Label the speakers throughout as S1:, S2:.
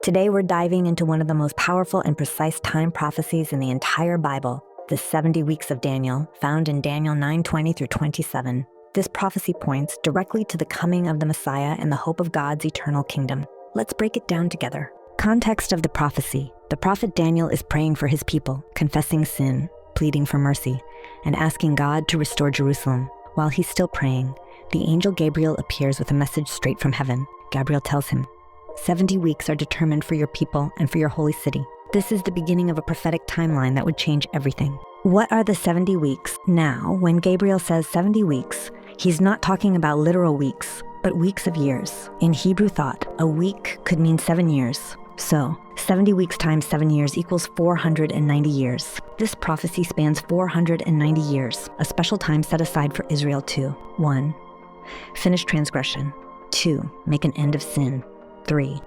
S1: Today we're diving into one of the most powerful and precise time prophecies in the entire Bible, the 70 weeks of Daniel, found in Daniel 9:20 through 27. This prophecy points directly to the coming of the Messiah and the hope of God's eternal kingdom. Let's break it down together. Context of the prophecy. The prophet Daniel is praying for his people, confessing sin, pleading for mercy, and asking God to restore Jerusalem. While he's still praying, the angel Gabriel appears with a message straight from heaven. Gabriel tells him, 70 weeks are determined for your people and for your holy city. This is the beginning of a prophetic timeline that would change everything. What are the 70 weeks? Now, when Gabriel says 70 weeks, he's not talking about literal weeks, but weeks of years. In Hebrew thought, a week could mean 7 years. So, 70 weeks times 7 years equals 490 years. This prophecy spans 490 years, a special time set aside for Israel to 1. Finish transgression. 2. Make an end of sin. 3.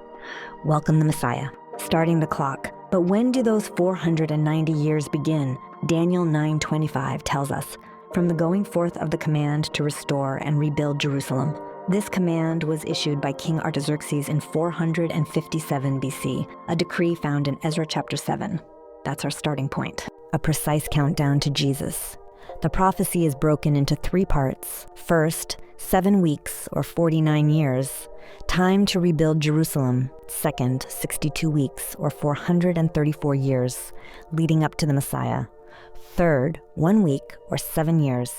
S1: Welcome the Messiah. Starting the clock. But when do those 490 years begin? Daniel 9:25 tells us, from the going forth of the command to restore and rebuild Jerusalem. This command was issued by King Artaxerxes in 457 BC, a decree found in Ezra chapter 7. That's our starting point. A precise countdown to Jesus. The prophecy is broken into 3 parts. First, 7 weeks or 49 years, time to rebuild Jerusalem. Second, 62 weeks or 434 years, leading up to the Messiah. Third, 1 week or 7 years,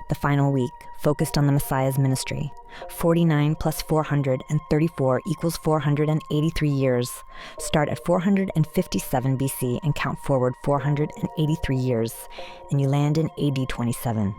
S1: the final week, focused on the Messiah's ministry. 49 plus 434 equals 483 years. Start at 457 BC and count forward 483 years, and you land in AD 27.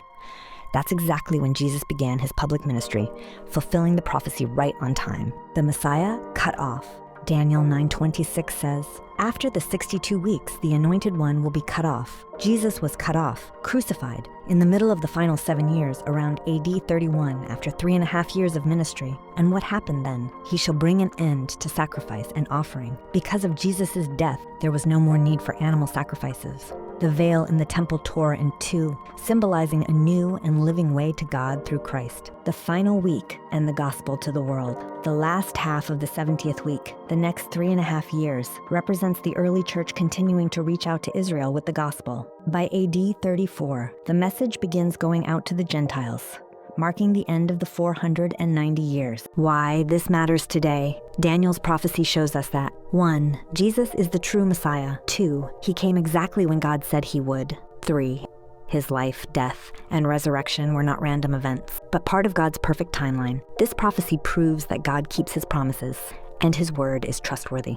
S1: That's exactly when Jesus began his public ministry, fulfilling the prophecy right on time. The Messiah cut off. Daniel 9:26 says, after the 62 weeks, the Anointed One will be cut off. Jesus was cut off, crucified, in the middle of the final 7 years, around AD 31, after 3.5 years of ministry. And what happened then? He shall bring an end to sacrifice and offering. Because of Jesus' death, there was no more need for animal sacrifices. The veil in the temple tore in 2, symbolizing a new and living way to God through Christ. The final week and the gospel to the world. The last half of the 70th week, the next 3.5 years, represents the early church continuing to reach out to Israel with the gospel. By AD 34, the message begins going out to the Gentiles, marking the end of the 490 years. Why this matters today? Daniel's prophecy shows us that 1. Jesus is the true Messiah. 2. He came exactly when God said he would. 3. His life, death, and resurrection were not random events, but part of God's perfect timeline. This prophecy proves that God keeps his promises, and his word is trustworthy.